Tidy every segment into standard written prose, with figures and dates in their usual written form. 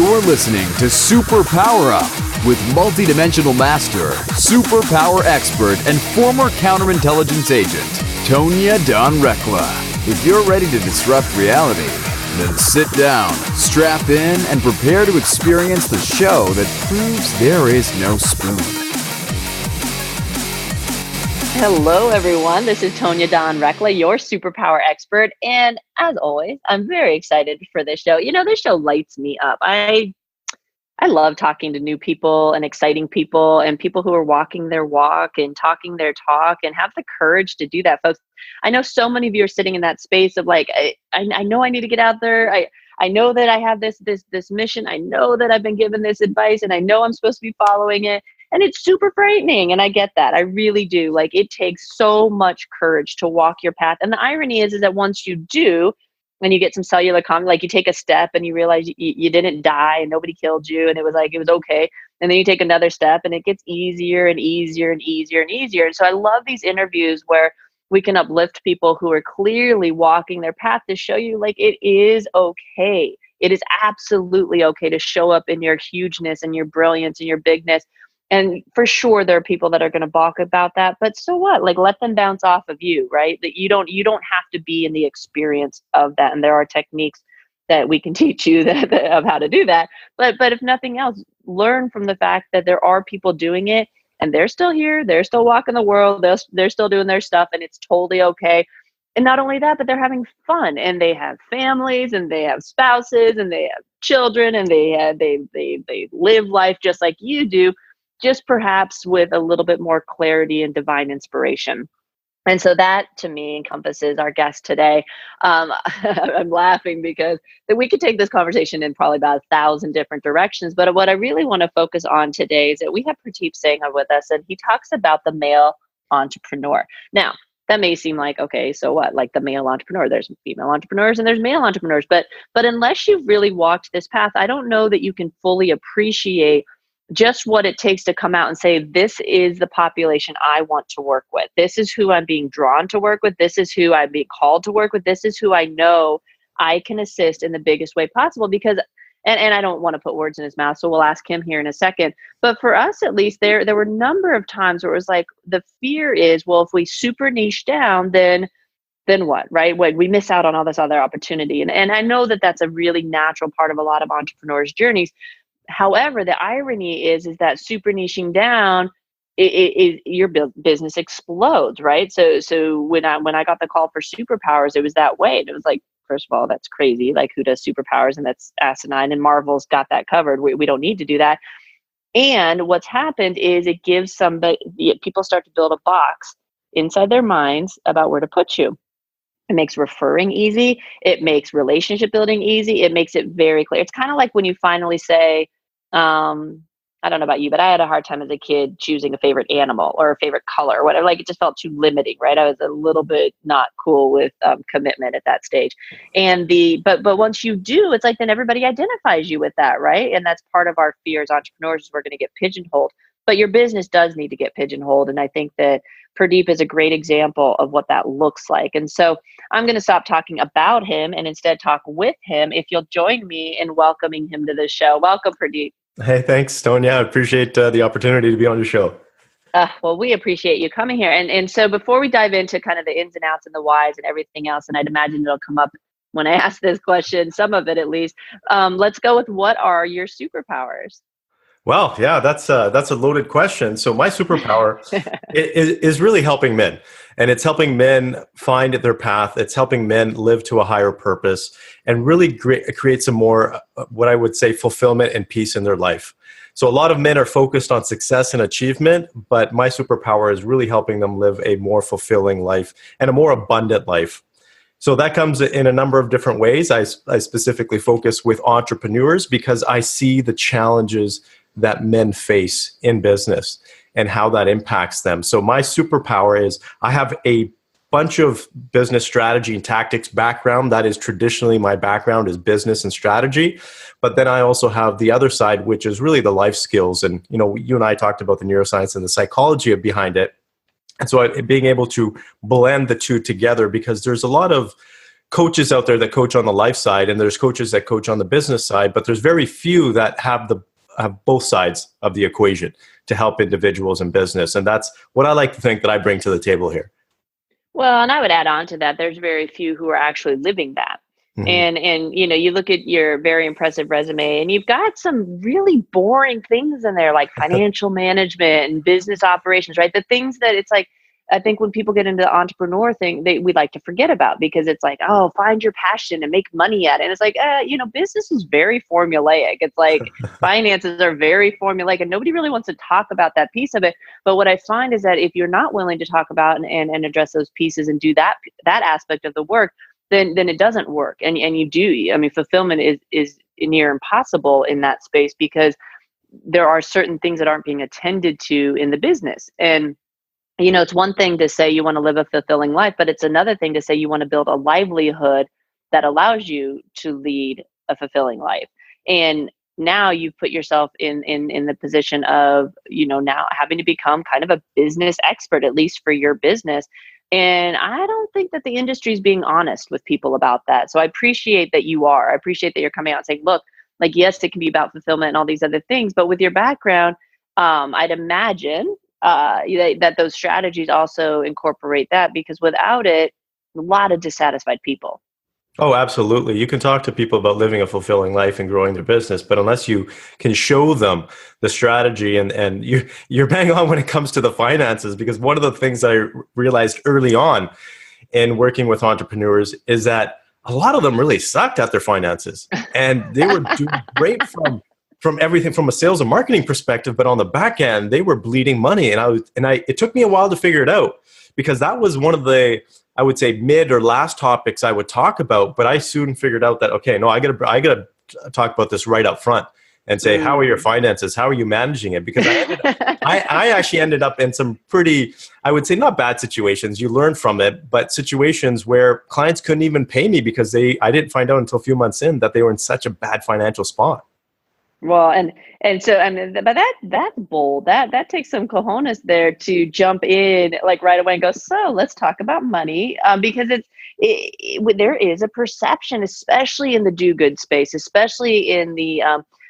You're listening to Super Power Up with multidimensional master, superpower expert, and former counterintelligence agent, Tonya Dawn Recla. If you're ready to disrupt reality, then sit down, strap in, and prepare to experience the show that proves there is no spoon. Hello, everyone. This is Tonya Dawn Recla, your superpower expert. And as always, I'm very excited for this show. You know, this show lights me up. I love talking to new people and exciting people and people who are walking their walk and talking their talk and have the courage to do that, folks. I know so many of you are sitting in that space of like, I know I need to get out there. I know that I have this mission. I know that I've been given this advice and I know I'm supposed to be following it. And it's super frightening. And I get that. I really do. Like, it takes so much courage to walk your path. And the irony is that once you do, when you get some cellular calm, like you take a step and you realize you didn't die and nobody killed you. And it was okay. And then you take another step and it gets easier and easier and easier and easier. And so I love these interviews where we can uplift people who are clearly walking their path to show you like it is okay. It is absolutely okay to show up in your hugeness and your brilliance and your bigness. And for sure, there are people that are going to balk about that, but so what? Like, let them bounce off of you, right? That you don't have to be in the experience of that. And there are techniques that we can teach you of how to do that. But if nothing else, learn from the fact that there are people doing it and they're still here. They're still walking the world. They're still doing their stuff and it's totally okay. And not only that, but they're having fun and they have families and they have spouses and they have children and they live life just like you do, just perhaps with a little bit more clarity and divine inspiration. And so that to me encompasses our guest today. I'm laughing because we could take this conversation in probably about 1,000 different directions. But what I really want to focus on today is that we have Purdeep Sangha with us, and he talks about the male entrepreneur. Now, that may seem like, okay, so what? Like the male entrepreneur, there's female entrepreneurs and there's male entrepreneurs. But unless you've really walked this path, I don't know that you can fully appreciate just what it takes to come out and say, this is the population I want to work with. This is who I'm being drawn to work with. This is who I'm being called to work with. This is who I know I can assist in the biggest way possible. Because, and I don't want to put words in his mouth, so we'll ask him here in a second. But for us, at least, there were a number of times where it was like, the fear is, well, if we super niche down, then what, right? We miss out on all this other opportunity. And I know that that's a really natural part of a lot of entrepreneurs' journeys. However, the irony is that super niching down, your business explodes, right? So when I got the call for superpowers, it was that way. And it was like, first of all, that's crazy. Like, who does superpowers? And that's asinine. And Marvel's got that covered. We don't need to do that. And what's happened is it gives people start to build a box inside their minds about where to put you. It makes referring easy. It makes relationship building easy. It makes it very clear. It's kind of like when you finally say, I don't know about you, but I had a hard time as a kid choosing a favorite animal or a favorite color or whatever. Like, it just felt too limiting, right? I was a little bit not cool with commitment at that stage. And but once you do, it's like then everybody identifies you with that, right? And that's part of our fear as entrepreneurs is we're going to get pigeonholed. But your business does need to get pigeonholed. And I think that Purdeep is a great example of what that looks like. And so I'm going to stop talking about him and instead talk with him. If you'll join me in welcoming him to the show. Welcome, Purdeep. Hey, thanks, Tonya. I appreciate the opportunity to be on your show. Well, we appreciate you coming here. And so before we dive into kind of the ins and outs and the whys and everything else, and I'd imagine it'll come up when I ask this question, some of it at least, let's go with, what are your superpowers? Well, yeah, that's a loaded question. So my superpower is really helping men, and it's helping men find their path. It's helping men live to a higher purpose and really create some more, what I would say, fulfillment and peace in their life. So a lot of men are focused on success and achievement, but my superpower is really helping them live a more fulfilling life and a more abundant life. So that comes in a number of different ways. I specifically focus with entrepreneurs because I see the challenges that men face in business and how that impacts them. So my superpower is I have a bunch of business strategy and tactics background. That is traditionally my background is business and strategy. But then I also have the other side, which is really the life skills. And, you and I talked about the neuroscience and the psychology behind it. And so being able to blend the two together, because there's a lot of coaches out there that coach on the life side, and there's coaches that coach on the business side, but there's very few that have both sides of the equation to help individuals in business. And that's what I like to think that I bring to the table here. Well, and I would add on to that, there's very few who are actually living that. Mm-hmm. And you know, you look at your very impressive resume and you've got some really boring things in there, like financial management and business operations, right? The things that it's like, I think when people get into the entrepreneur thing, we like to forget about, because it's like, oh, find your passion and make money at it. And it's like, you know, business is very formulaic. It's like finances are very formulaic, and nobody really wants to talk about that piece of it. But what I find is that if you're not willing to talk about and address those pieces and do that aspect of the work, then it doesn't work. And you do. I mean, fulfillment is near impossible in that space, because there are certain things that aren't being attended to in the business. And you know, it's one thing to say you want to live a fulfilling life, but it's another thing to say you want to build a livelihood that allows you to lead a fulfilling life. And now you've put yourself in the position of, you know, now having to become kind of a business expert, at least for your business. And I don't think that the industry is being honest with people about that. So I appreciate that you are. I appreciate that you're coming out and saying, look, like, yes, it can be about fulfillment and all these other things, but with your background, I'd imagine that those strategies also incorporate that, because without it, a lot of dissatisfied people. Oh, absolutely. You can talk to people about living a fulfilling life and growing their business, but unless you can show them the strategy, and you're bang on when it comes to the finances, because one of the things that I realized early on in working with entrepreneurs is that a lot of them really sucked at their finances, and they were doing great from everything from a sales and marketing perspective, but on the back end, they were bleeding money. And it took me a while to figure it out, because that was one of the, I would say, mid or last topics I would talk about. But I soon figured out that, okay, no, I gotta talk about this right up front and say, how are your finances? How are you managing it? Because I actually ended up in some pretty, I would say, not bad situations. You learn from it, but situations where clients couldn't even pay me because I didn't find out until a few months in that they were in such a bad financial spot. Well, and so, I mean, but that's bold. That takes some cojones there to jump in like right away and go, so let's talk about money, because there is a perception, especially in the do-good space, especially in the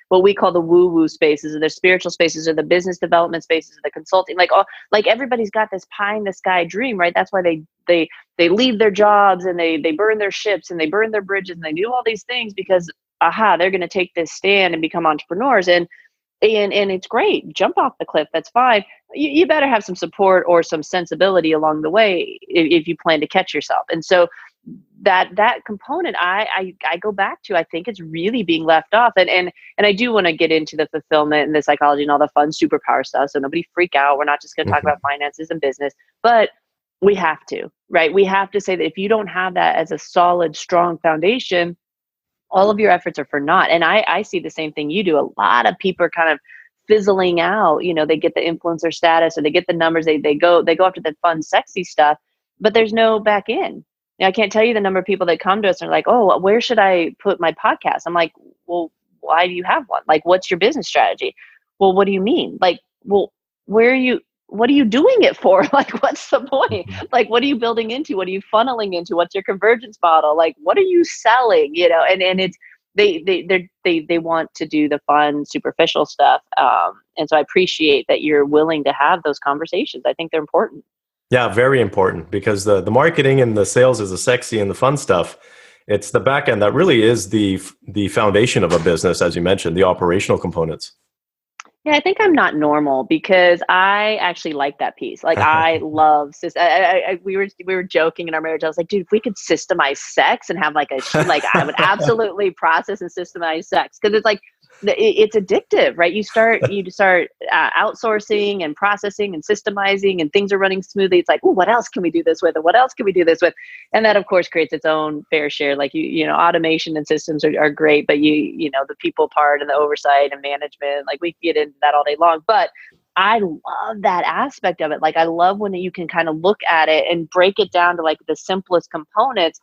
what we call the woo-woo spaces, or the spiritual spaces, or the business development spaces, or the consulting. Like everybody's got this pie in the sky dream, right? That's why they leave their jobs, and they burn their ships, and they burn their bridges, and they do all these things because they're going to take this stand and become entrepreneurs. And it's great. Jump off the cliff. That's fine. You better have some support or some sensibility along the way if you plan to catch yourself. And so that component, I go back to, I think it's really being left off. And I do want to get into the fulfillment and the psychology and all the fun superpower stuff. So nobody freak out. We're not just going to talk about finances and business, but we have to, right? We have to say that if you don't have that as a solid, strong foundation, all of your efforts are for naught. And I see the same thing you do. A lot of people are kind of fizzling out. You know, they get the influencer status, or they get the numbers. They go after the fun, sexy stuff, but there's no back end. Now, I can't tell you the number of people that come to us and are like, oh, where should I put my podcast? I'm like, well, why do you have one? Like, what's your business strategy? Well, what do you mean? Like, well, what are you doing it for? Like, what's the point? Like, what are you building into? What are you funneling into? What's your convergence model? Like, what are you selling? You know, and it's, they want to do the fun, superficial stuff. And so I appreciate that you're willing to have those conversations. I think they're important. Yeah, very important, because the marketing and the sales is the sexy and the fun stuff. It's the back end that really is the foundation of a business, as you mentioned, the operational components. Yeah, I think I'm not normal, because I actually like that piece. Like, I love we were joking in our marriage. I was like, dude, if we could systemize sex and have like I would absolutely process and systemize sex, because it's like it's addictive, right? You start outsourcing and processing and systemizing, and things are running smoothly. It's like, oh, what else can we do this with? And what else can we do this with? And that, of course, creates its own fair share. Like, you know, automation and systems are great, but you know, the people part and the oversight and management, like, we can get into that all day long. But I love that aspect of it. Like, I love when you can kind of look at it and break it down to like the simplest components.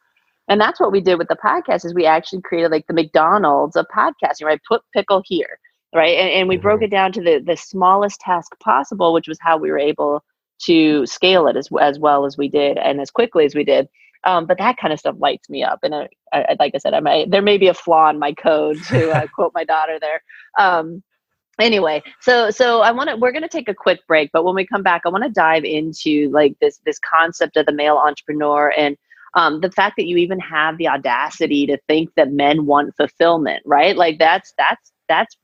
And that's what we did with the podcast, is we actually created like the McDonald's of podcasting, right? Put pickle here, right? And we broke it down to the smallest task possible, which was how we were able to scale it as well as we did, and as quickly as we did. But that kind of stuff lights me up. And like I said, there may be a flaw in my code to quote my daughter there. Anyway, so we're going to take a quick break, but when we come back, I want to dive into like this concept of the male entrepreneur and the fact that you even have the audacity to think that men want fulfillment, right? Like that's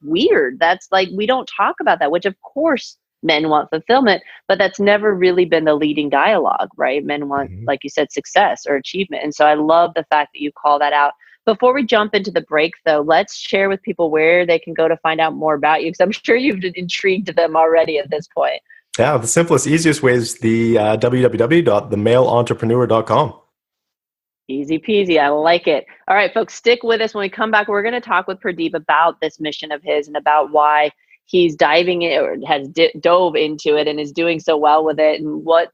weird. That's like, we don't talk about that, which of course men want fulfillment, but that's never really been the leading dialogue, right? Men want, like you said, success or achievement. And so I love the fact that you call that out. Before we jump into the break, though, let's share with people where they can go to find out more about you, because I'm sure you've intrigued them already at this point. Yeah, the simplest, easiest way is the www.themalelentrepreneur.com. Easy peasy. I like it. All right, folks, stick with us. When we come back, we're going to talk with Purdeep about this mission of his and about why he's diving in or has dove into it and is doing so well with it, and what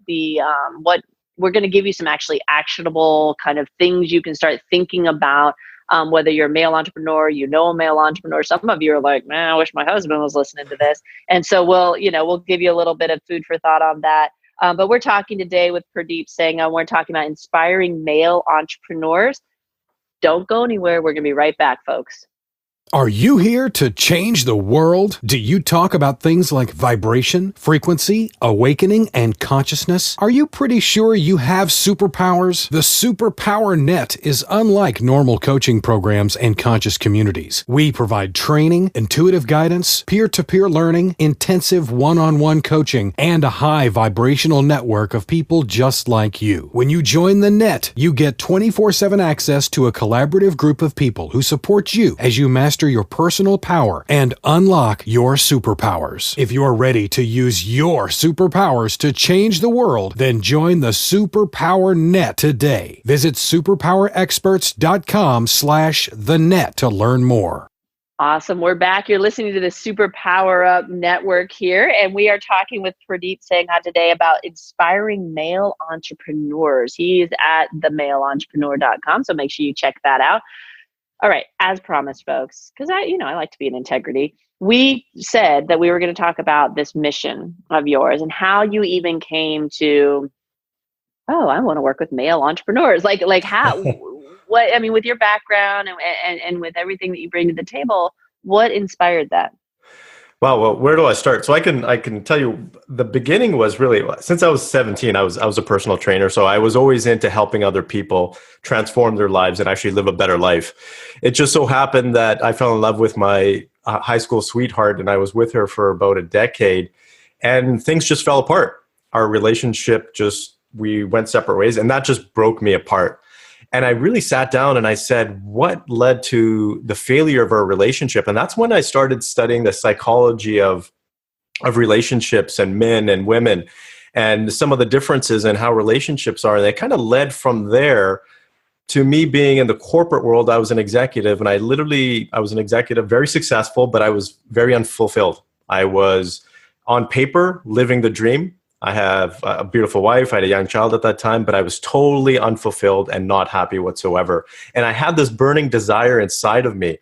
we're going to give you some actually actionable kind of things you can start thinking about, whether you're a male entrepreneur, a male entrepreneur. Some of you are like, man, I wish my husband was listening to this. And so we'll give you a little bit of food for thought on that. But we're talking today with Purdeep Sangha. We're talking about inspiring male entrepreneurs. Don't go anywhere. We're going to be right back, folks. Are you here to change the world? Do you talk about things like vibration, frequency, awakening, and consciousness? Are you pretty sure you have superpowers? The Superpower Net is unlike normal coaching programs and conscious communities. We provide training, intuitive guidance, peer-to-peer learning, intensive one-on-one coaching, and a high vibrational network of people just like you. When you join the net, you get 24/7 access to a collaborative group of people who support you as you master your personal power and unlock your superpowers. If you're ready to use your superpowers to change the world, then join the Superpower Net today. Visit superpowerexperts.com/the-net to learn more. Awesome. We're back. You're listening to the Super Power Up Network here, and we are talking with Purdeep Sangha today about inspiring male entrepreneurs. He is at themalelentrepreneur.com, so make sure you check that out. All right, as promised, folks, because I like to be in integrity. We said that we were going to talk about this mission of yours and how you even came to, I want to work with male entrepreneurs. Like how, with your background and with everything that you bring to the table, what inspired that? Well, where do I start? So I can tell you the beginning was really, since I was 17, I was a personal trainer. So I was always into helping other people transform their lives and actually live a better life. It just so happened that I fell in love with my high school sweetheart, and I was with her for about a decade, and things just fell apart. Our relationship we went separate ways, and that just broke me apart. And I really sat down and I said, what led to the failure of our relationship? And that's when I started studying the psychology of relationships and men and women and some of the differences in how relationships are. And it kind of led from there to me being in the corporate world. I was an executive, and I was an executive, very successful, but I was very unfulfilled. I was on paper living the dream. I have a beautiful wife. I had a young child at that time, but I was totally unfulfilled and not happy whatsoever. And I had this burning desire inside of me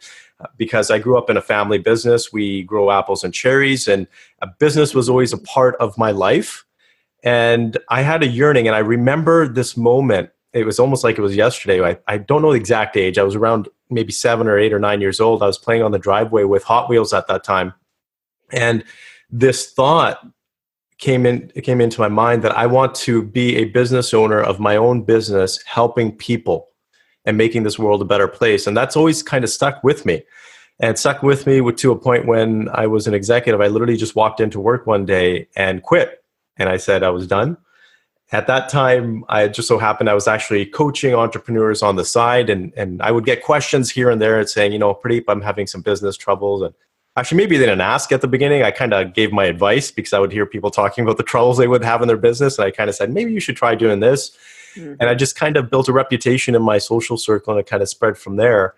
because I grew up in a family business. We grow apples and cherries, and a business was always a part of my life. And I had a yearning, and I remember this moment. It was almost like it was yesterday. I don't know the exact age. I was around maybe 7 or 8 or 9 years old. I was playing on the driveway with Hot Wheels at that time. And this thought came into my mind that I want to be a business owner of my own business, helping people and making this world a better place. And that's always kind of stuck with me. And it stuck with me to a point when I was an executive. I literally just walked into work one day and quit. And I said I was done. At that time, I just so happened I was actually coaching entrepreneurs on the side. And I would get questions here and there saying, Purdeep, I'm having some business troubles. And actually, maybe they didn't ask at the beginning. I kind of gave my advice because I would hear people talking about the troubles they would have in their business. And I kind of said, maybe you should try doing this. Mm-hmm. And I just kind of built a reputation in my social circle, and it kind of spread from there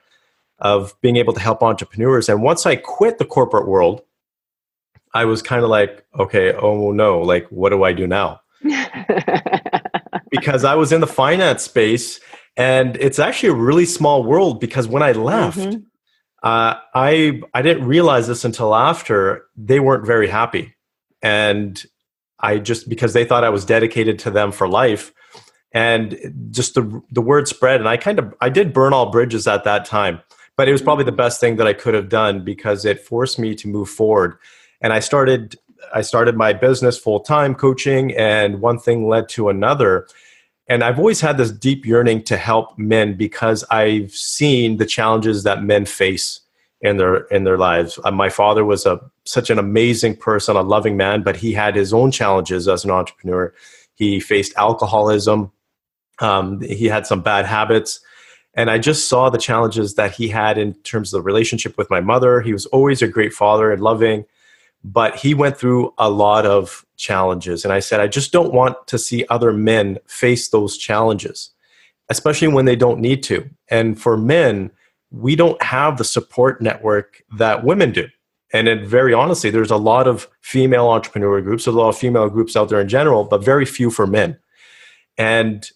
of being able to help entrepreneurs. And once I quit the corporate world, I was kind of like, okay, oh no, like, what do I do now? Because I was in the finance space, and it's actually a really small world because when I left, mm-hmm. I didn't realize this until after, they weren't very happy. And because they thought I was dedicated to them for life, And just the word spread. And I did burn all bridges at that time, but it was probably the best thing that I could have done because it forced me to move forward. And I started my business full time coaching, and one thing led to another. And I've always had this deep yearning to help men because I've seen the challenges that men face in their lives. My father was such an amazing person, a loving man, but he had his own challenges as an entrepreneur. He faced alcoholism. He had some bad habits. And I just saw the challenges that he had in terms of the relationship with my mother. He was always a great father and loving, but he went through a lot of challenges. And I said, I just don't want to see other men face those challenges, especially when they don't need to. And for men, we don't have the support network that women do. And very honestly, there's a lot of female entrepreneur groups, there's a lot of female groups out there in general, but very few for men. And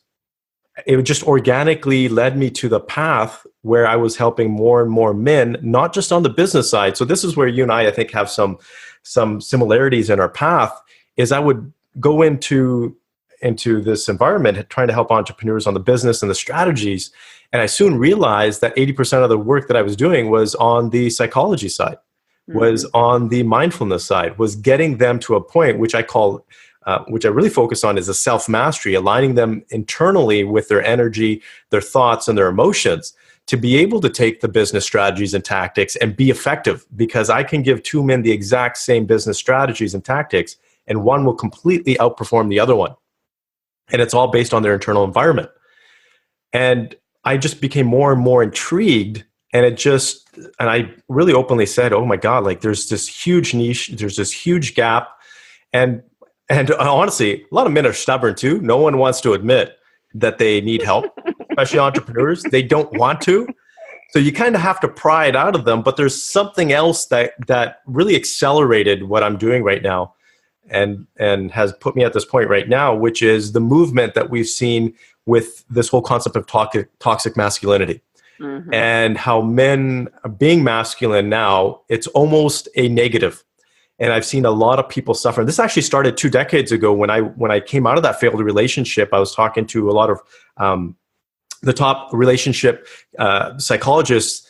it just organically led me to the path where I was helping more and more men, not just on the business side. So this is where you and I think, have some similarities in our path, is I would go into this environment trying to help entrepreneurs on the business and the strategies. And I soon realized that 80% of the work that I was doing was on the psychology side, was on the mindfulness side, was getting them to a point which I really focus on is a self-mastery, aligning them internally with their energy, their thoughts, and their emotions to be able to take the business strategies and tactics and be effective. Because I can give two men the exact same business strategies and tactics, and one will completely outperform the other one. And it's all based on their internal environment. And I just became more and more intrigued. And I really openly said, oh my God, like there's this huge niche, there's this huge gap. And honestly, a lot of men are stubborn too. No one wants to admit that they need help, especially entrepreneurs. They don't want to. So you kind of have to pry it out of them. But there's something else that really accelerated what I'm doing right now and has put me at this point right now, which is the movement that we've seen with this whole concept of toxic masculinity. And how men being masculine now, it's almost a negative. And I've seen a lot of people suffer. This actually started 2 decades ago when I came out of that failed relationship. I was talking to a lot of the top relationship psychologists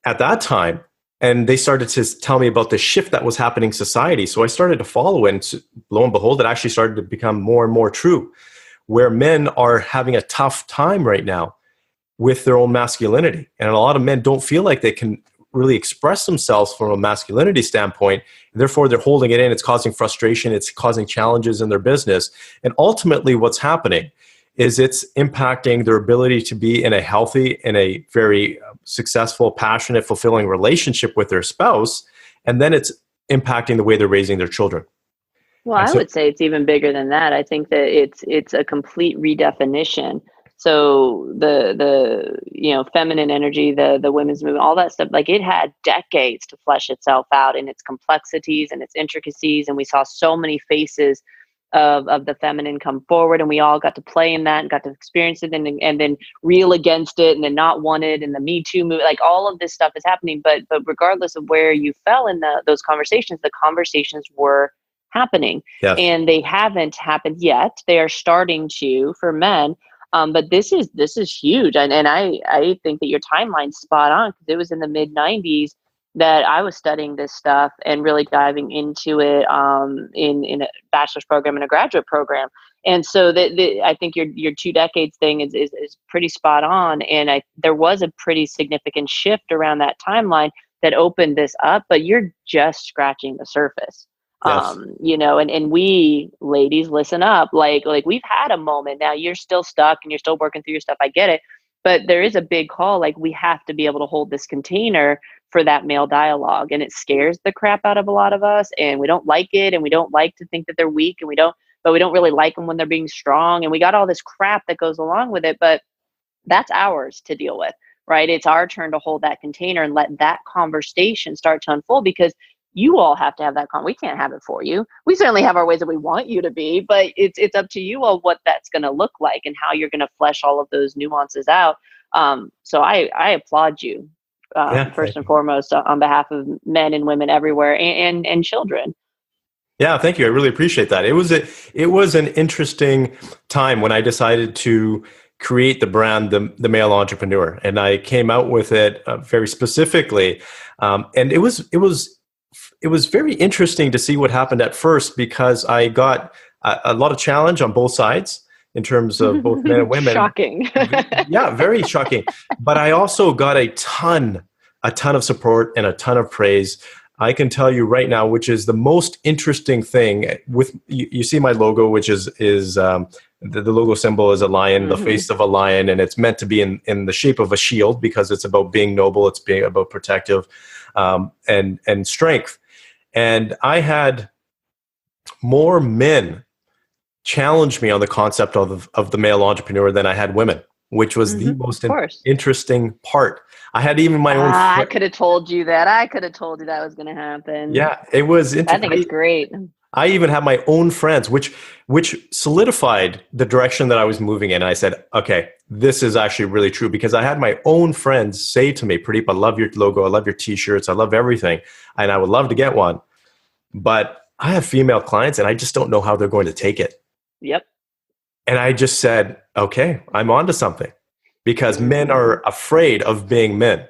at that time, and they started to tell me about the shift that was happening in society. So I started to follow, and lo and behold, it actually started to become more and more true, where men are having a tough time right now with their own masculinity. And a lot of men don't feel like they can really express themselves from a masculinity standpoint. Therefore, they're holding it in. It's causing frustration. It's causing challenges in their business. And ultimately, what's happening is it's impacting their ability to be in a healthy, in a very successful, passionate, fulfilling relationship with their spouse. And then it's impacting the way they're raising their children. Well, I would say it's even bigger than that. I think that it's a complete redefinition. So the feminine energy, the women's movement, all that stuff, like it had decades to flesh itself out in its complexities and its intricacies. And we saw so many faces of the feminine come forward, and we all got to play in that and got to experience it and then reel against it and then not want it. And the Me Too movement, like all of this stuff is happening. But regardless of where you fell in those conversations, the conversations were happening. Yes. And they haven't happened yet. They are starting to for men. But this is huge. And I think that your timeline's spot on, because it was in the mid 90s that I was studying this stuff and really diving into it in a bachelor's program and a graduate program. And so I think your 2 decades thing is pretty spot on. And there was a pretty significant shift around that timeline that opened this up, but you're just scratching the surface. Yes. And we ladies, listen up, like we've had a moment. Now you're still stuck and you're still working through your stuff. I get it. But there is a big call. Like we have to be able to hold this container for that male dialogue. And it scares the crap out of a lot of us. And we don't like it. And we don't like to think that they're weak, and we don't really like them when they're being strong. And we got all this crap that goes along with it, but that's ours to deal with, right? It's our turn to hold that container and let that conversation start to unfold, because you all have to have that we can't have it for you. We certainly have our ways that we want you to be, but it's up to you all what that's going to look like and how you're going to flesh all of those nuances out. So I applaud you first and foremost on behalf of men and women everywhere and children. Yeah, thank you. I really appreciate that. It was an interesting time when I decided to create the brand, the Male Entrepreneur, and I came out with it very specifically. And it was very interesting to see what happened at first, because I got a lot of challenge on both sides in terms of both men and women. Shocking. Yeah, very shocking. But I also got a ton of support and a ton of praise. I can tell you right now, which is the most interesting thing. With you see my logo, which is the logo symbol is a lion, the face of a lion, and it's meant to be in the shape of a shield, because it's about being noble, it's being about protective, and strength. And I had more men challenge me on the concept of the male entrepreneur than I had women, which was the most interesting part. I had even my own. I could have told you that. I could have told you that was going to happen. Yeah, it was interesting. I think it's great. I even had my own friends, which solidified the direction that I was moving in. I said, okay, this is actually really true, because I had my own friends say to me, Purdeep, I love your logo, I love your t-shirts, I love everything, and I would love to get one. But I have female clients and I just don't know how they're going to take it. Yep. And I just said, okay, I'm onto something, because men are afraid of being men.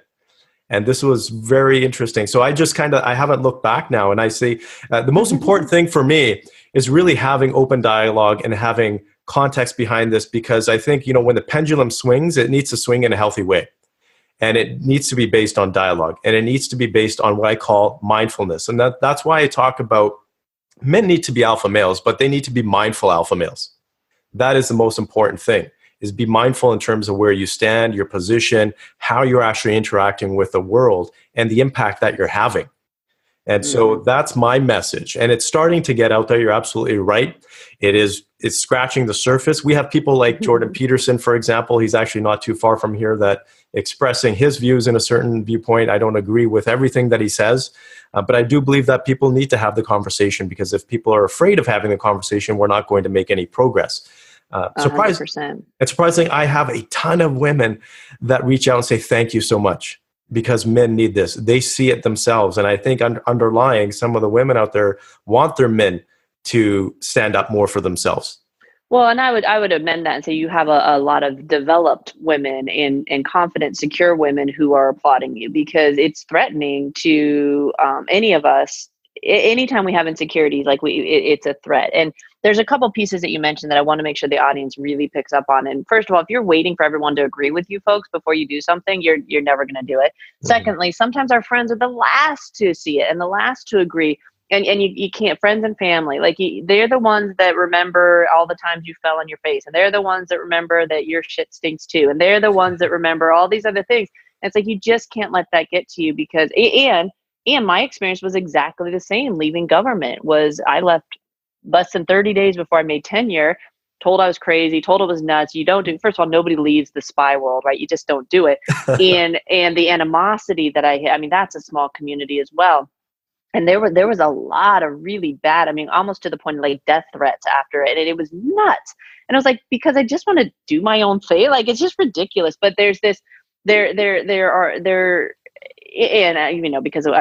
And this was very interesting. So I just I haven't looked back now. And I say the most important thing for me is really having open dialogue and having context behind this, because I think, when the pendulum swings, it needs to swing in a healthy way. And it needs to be based on dialogue. And it needs to be based on what I call mindfulness. And that's why I talk about men need to be alpha males, but they need to be mindful alpha males. That is the most important thing, is be mindful in terms of where you stand, your position, how you're actually interacting with the world, and the impact that you're having. And so that's my message. And it's starting to get out there. You're absolutely right. It's scratching the surface. We have people like Jordan Peterson, for example. He's actually not too far from here, that expressing his views in a certain viewpoint. I don't agree with everything that he says, but I do believe that people need to have the conversation, because if people are afraid of having the conversation, we're not going to make any progress. Surprisingly, I have a ton of women that reach out and say, thank you so much, because men need this. They see it themselves. And I think underlying, some of the women out there want their men to stand up more for themselves. Well, and I would amend that and say you have a lot of developed women and confident, secure women who are applauding you, because it's threatening to any of us. Anytime we have insecurities, it's a threat. And there's a couple pieces that you mentioned that I want to make sure the audience really picks up on. And first of all, if you're waiting for everyone to agree with you folks before you do something, you're never going to do it. Secondly, sometimes our friends are the last to see it and the last to agree. And you can't, friends and family, they're the ones that remember all the times you fell on your face. And they're the ones that remember that your shit stinks too. And they're the ones that remember all these other things. And it's like, you just can't let that get to you, because, and my experience was exactly the same. Leaving government I left less than 30 days before I made tenure, told I was crazy, told it was nuts. You don't do, first of all, nobody leaves the spy world, right? You just don't do it. and the animosity that I mean, that's a small community as well. And there was a lot of really bad, almost to the point of death threats after it. And it was nuts. And I was like, because I just want to do my own thing. It's just ridiculous. But there's this, because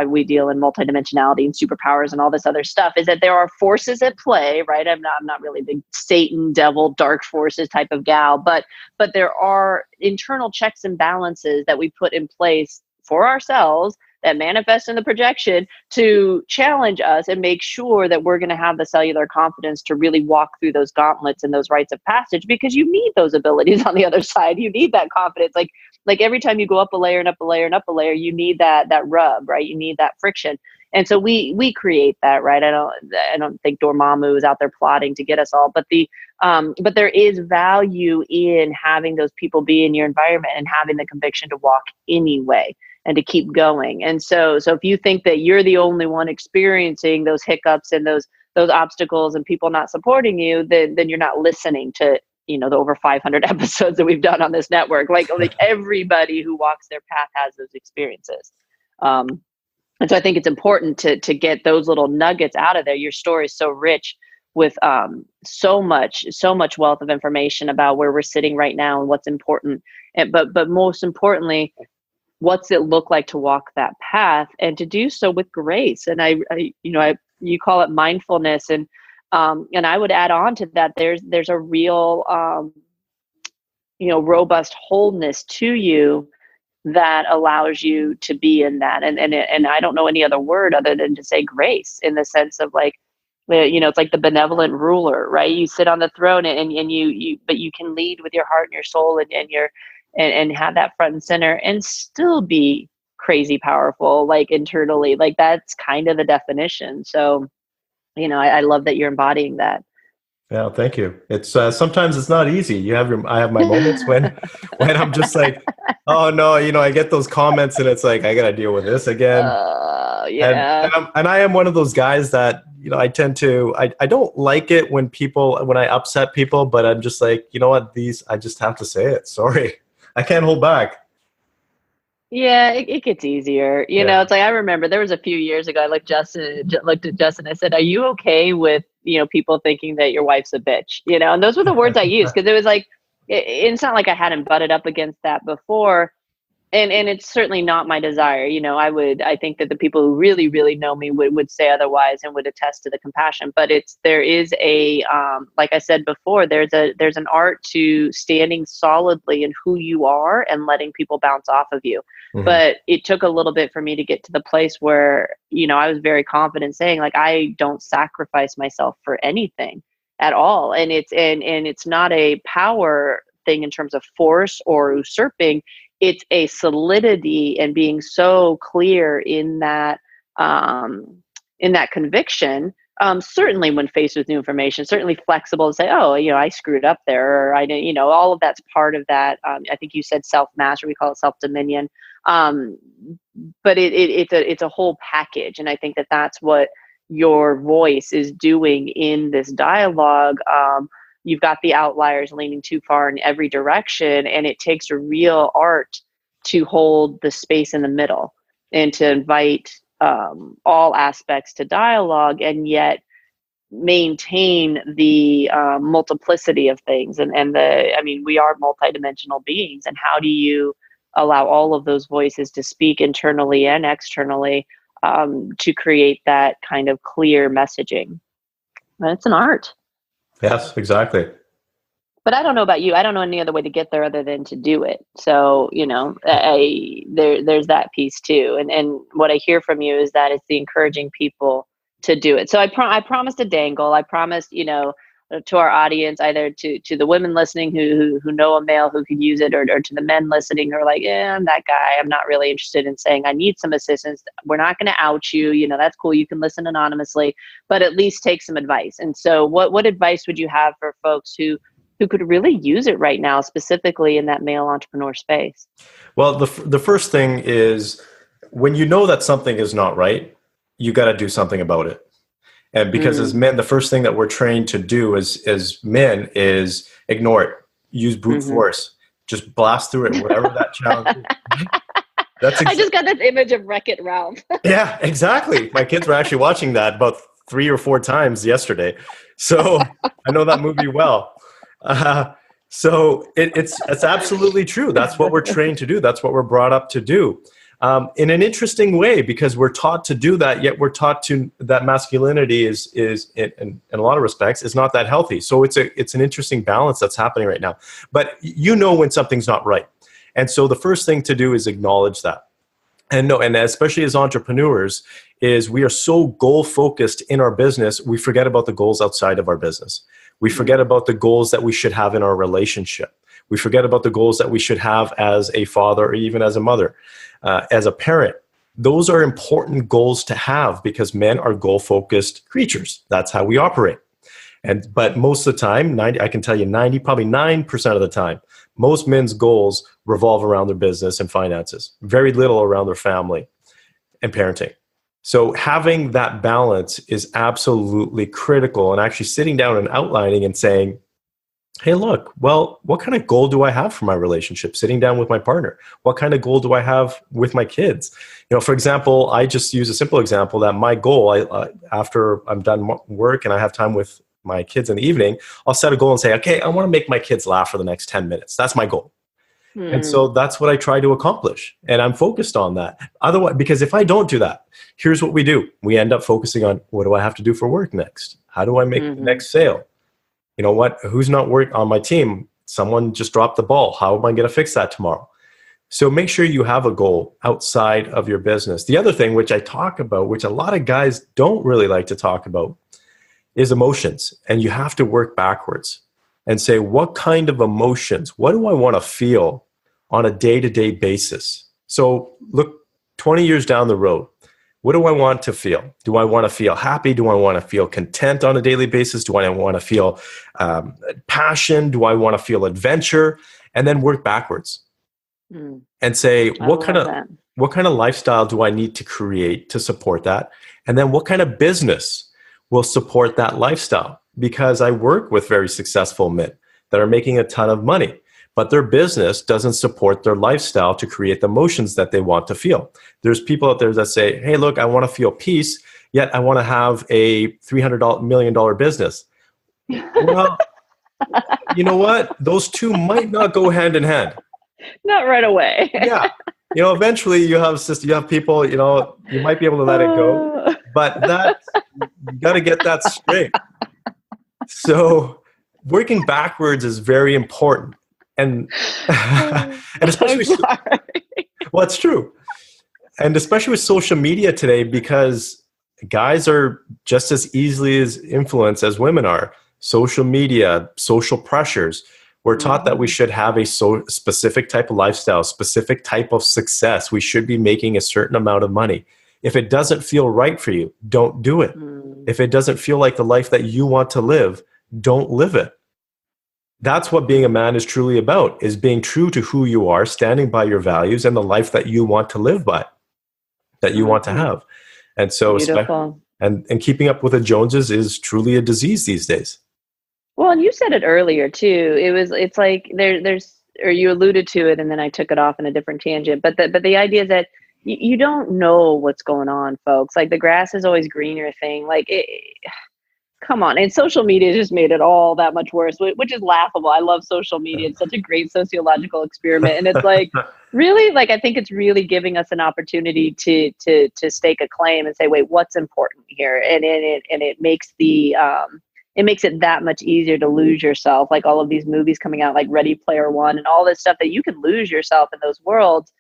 we deal in multidimensionality and superpowers and all this other stuff, is that there are forces at play, right? I'm not really a big Satan, devil, dark forces type of gal, but there are internal checks and balances that we put in place for ourselves that manifest in the projection to challenge us and make sure that we're going to have the cellular confidence to really walk through those gauntlets and those rites of passage, because you need those abilities on the other side. You need that confidence. Like every time you go up a layer and up a layer and up a layer, you need that rub, right? You need that friction. And so we create that, right? I don't think Dormammu is out there plotting to get us all, but there is value in having those people be in your environment and having the conviction to walk anyway and to keep going. And so if you think that you're the only one experiencing those hiccups and those obstacles and people not supporting you, then you're not listening to the over 500 episodes that we've done on this network. Like everybody who walks their path has those experiences. And so I think it's important to get those little nuggets out of there. Your story is so rich with so much wealth of information about where we're sitting right now and what's important. But most importantly, what's it look like to walk that path and to do so with grace? And I you call it mindfulness. And I would add on to that, there's a real, robust wholeness to you that allows you to be in that. And I don't know any other word other than to say grace, in the sense of like, it's like the benevolent ruler, right? You sit on the throne and but you can lead with your heart and your soul and have that front and center and still be crazy powerful, like internally. Like that's kind of the definition. So, I love that you're embodying that. Yeah, thank you. It's sometimes it's not easy. I have my moments when I'm just like, oh no, I get those comments and it's like I got to deal with this again. Yeah. And I am one of those guys that I tend to I don't like it when I upset people, but I'm just like, you know what, I just have to say it. Sorry, I can't hold back. Yeah, it gets easier. It's like I remember there was a few years ago, I looked at Justin. I said, "Are you okay with people thinking that your wife's a bitch?" And those were the words I used, because it was like it's not like I hadn't butted up against that before, and it's certainly not my desire. I think that the people who really, really know me would say otherwise and would attest to the compassion. But there is a like I said before, there's an art to standing solidly in who you are and letting people bounce off of you. Mm-hmm. But it took a little bit for me to get to the place where I was very confident saying, like, I don't sacrifice myself for anything at all. And it's not a power thing in terms of force or usurping. It's a solidity and being so clear in that conviction. Certainly when faced with new information, certainly flexible to say, oh, I screwed up there, or I didn't, all of that's part of that. I think you said self-mastery, we call it self-dominion. But it's a whole package. And I think that that's what your voice is doing in this dialogue. You've got the outliers leaning too far in every direction, and it takes a real art to hold the space in the middle and to invite all aspects to dialogue, and yet maintain the multiplicity of things. We are multidimensional beings, and how do you allow all of those voices to speak internally and externally to create that kind of clear messaging? And it's an art. Yes, exactly. But I don't know about you. I don't know any other way to get there other than to do it. So, there's that piece too. And what I hear from you is that it's the encouraging people to do it. So I promised a dangle. I promised, to our audience, either to the women listening who know a male who could use it, or to the men listening who are like, I'm that guy. I'm not really interested in saying I need some assistance. We're not going to out you. That's cool. You can listen anonymously, but at least take some advice. And so what advice would you have for folks who could really use it right now, specifically in that male entrepreneur space? Well, the first thing is, when you know that something is not right, you got to do something about it. And because as men, the first thing that we're trained to do as men is ignore it, use brute force, just blast through it, whatever that challenge is. I just got this image of Wreck-It Ralph. Yeah, exactly. My kids were actually watching that about 3 or 4 times yesterday. So I know that movie well. So it's absolutely true. That's what we're trained to do. That's what we're brought up to do. In an interesting way, because we're taught to do that, yet we're taught to that masculinity is in a lot of respects is not that healthy. So it's an interesting balance that's happening right now. But when something's not right. And so the first thing to do is acknowledge that. And especially as entrepreneurs, is we are so goal focused in our business, we forget about the goals outside of our business. We forget about the goals that we should have in our relationship. We forget about the goals that we should have as a father or even as a mother, as a parent. Those are important goals to have, because men are goal-focused creatures. That's how we operate. But most of the time, I can tell you probably 9% of the time, most men's goals revolve around their business and finances. Very little around their family and parenting. So having that balance is absolutely critical, and actually sitting down and outlining and saying, hey, look, well, what kind of goal do I have for my relationship? Sitting down with my partner. What kind of goal do I have with my kids? For example, I just use a simple example that my goal, after I'm done work and I have time with my kids in the evening, I'll set a goal and say, okay, I want to make my kids laugh for the next 10 minutes. That's my goal. And so that's what I try to accomplish. And I'm focused on that. Otherwise, because if I don't do that, here's what we do. We end up focusing on, what do I have to do for work next? How do I make the next sale? You know what? Who's not working on my team? Someone just dropped the ball. How am I going to fix that tomorrow? So make sure you have a goal outside of your business. The other thing, which I talk about, which a lot of guys don't really like to talk about, is emotions. And you have to work backwards and say, what kind of emotions, what do I want to feel on a day-to-day basis? So look 20 years down the road, what do I want to feel? Do I want to feel happy? Do I want to feel content on a daily basis? Do I want to feel passion? Do I want to feel adventure? And then work backwards and say, what kind of lifestyle do I need to create to support that? And then what kind of business will support that lifestyle? Because I work with very successful men that are making a ton of money, but their business doesn't support their lifestyle to create the emotions that they want to feel. There's people out there that say, hey, look, I want to feel peace, yet I want to have a $300 million business. Well, you know what? Those two might not go hand in hand. Not right away. Yeah. Eventually you have people, you might be able to let it go, but you got to get that straight. So working backwards is very important. And especially, well, it's true. And especially with social media today, because guys are just as easily as influenced as women are. Social media, social pressures. We're taught that we should have a specific type of lifestyle, specific type of success. We should be making a certain amount of money. If it doesn't feel right for you, don't do it. If it doesn't feel like the life that you want to live, don't live it. That's what being a man is truly about, is being true to who you are, standing by your values and the life that you want to live by, that you want to have. And so, and keeping up with the Joneses is truly a disease these days. Well, and you said it earlier too. It's like there's, or you alluded to it, and then I took it off in a different tangent. But the idea is that you don't know what's going on, folks. Like the grass is always greener thing. Like, come on. And social media just made it all that much worse, which is laughable. I love social media. It's such a great sociological experiment. And it's like, really, like, I think it's really giving us an opportunity to stake a claim and say, wait, what's important here? And it makes it makes it that much easier to lose yourself. Like all of these movies coming out, like Ready Player One and all this stuff, that you can lose yourself in those worlds.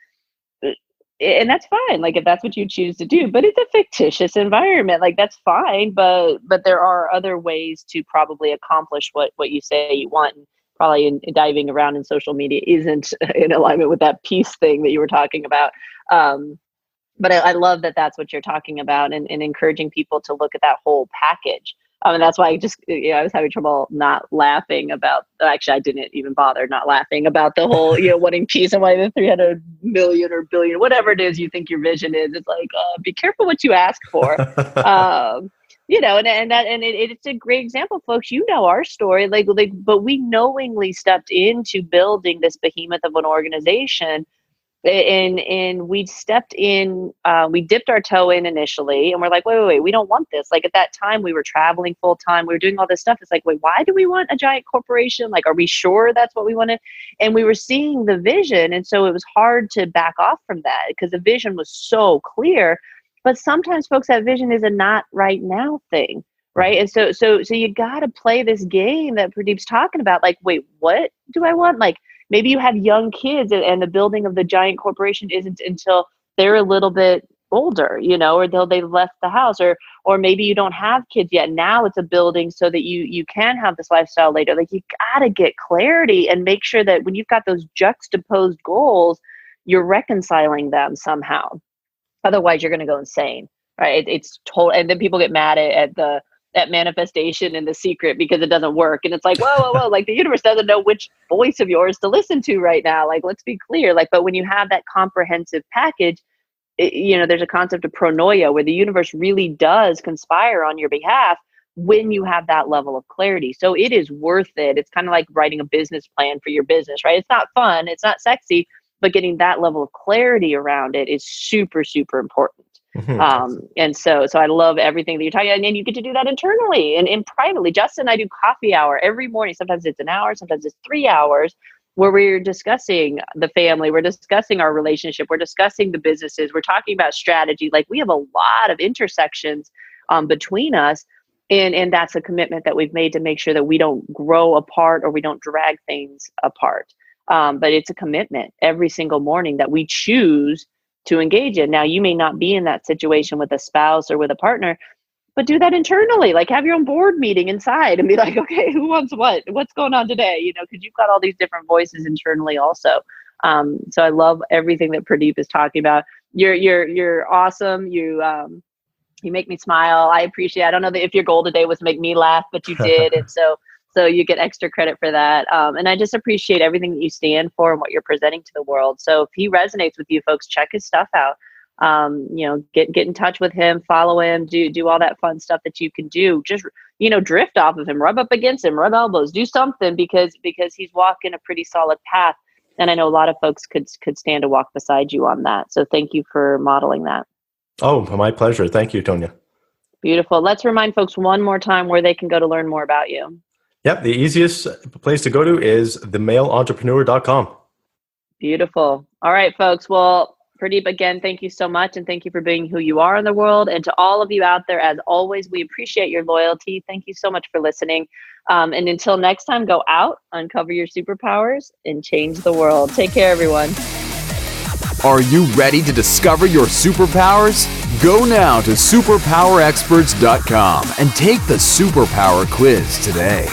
And that's fine, like if that's what you choose to do, but it's a fictitious environment, like that's fine, but there are other ways to probably accomplish what you say you want. And probably in diving around in social media isn't in alignment with that peace thing that you were talking about. But I love that that's what you're talking about, and encouraging people to look at that whole package. And that's why I was having trouble not laughing about, actually I didn't even bother not laughing about the whole, wanting peace, and why the 300 million or billion, whatever it is you think your vision is. It's like, be careful what you ask for. And it's a great example, folks. Our story, but we knowingly stepped into building this behemoth of an organization. And we stepped in, we dipped our toe in initially, and we're like, wait, we don't want this. Like at that time we were traveling full time. We were doing all this stuff. It's like, wait, why do we want a giant corporation? Like, are we sure that's what we wanted? And we were seeing the vision. And so it was hard to back off from that because the vision was so clear. But sometimes, folks, that vision is a not right now thing. Right. And so you got to play this game that Purdeep's talking about. Like, wait, what do I want? Like, maybe you have young kids and the building of the giant corporation isn't until they're a little bit older, or they've left the house, or maybe you don't have kids yet. Now it's a building so that you can have this lifestyle later. Like, you got to get clarity and make sure that when you've got those juxtaposed goals, you're reconciling them somehow. Otherwise, you're going to go insane, right? It's total. And then people get mad at manifestation and The Secret because it doesn't work. And it's like, whoa, like the universe doesn't know which voice of yours to listen to right now. Like, let's be clear. Like, but when you have that comprehensive package, there's a concept of pronoia where the universe really does conspire on your behalf when you have that level of clarity. So it is worth it. It's kind of like writing a business plan for your business, right? It's not fun. It's not sexy, but getting that level of clarity around it is super, super important. And so I love everything that you're talking about, and you get to do that internally and privately. Justin and I do coffee hour every morning. Sometimes it's an hour, sometimes it's 3 hours. where we're discussing the family, we're discussing our relationship, we're discussing the businesses, we're talking about strategy. Like, we have a lot of intersections between us. And that's a commitment that we've made to make sure that we don't grow apart or we don't drag things apart. But it's a commitment every single morning that we choose to engage in. Now, you may not be in that situation with a spouse or with a partner, but do that internally. Like, have your own board meeting inside and be like, okay, who wants what? What's going on today? You know, because you've got all these different voices internally also. So I love everything that Purdeep is talking about. You're awesome. You make me smile. I appreciate it. I don't know if your goal today was to make me laugh, but you did. And so you get extra credit for that. And I just appreciate everything that you stand for and what you're presenting to the world. So if he resonates with you folks, check his stuff out. Get in touch with him, follow him, do all that fun stuff that you can do. Just, drift off of him, rub up against him, rub elbows, do something because he's walking a pretty solid path. And I know a lot of folks could stand to walk beside you on that. So thank you for modeling that. Oh, my pleasure. Thank you, Tonya. Beautiful. Let's remind folks one more time where they can go to learn more about you. Yep. The easiest place to go to is themaileentrepreneur.com. Beautiful. All right, folks. Well, Purdeep, again, thank you so much. And thank you for being who you are in the world. And to all of you out there, as always, we appreciate your loyalty. Thank you so much for listening. And until next time, go out, uncover your superpowers, and change the world. Take care, everyone. Are you ready to discover your superpowers? Go now to superpowerexperts.com and take the superpower quiz today.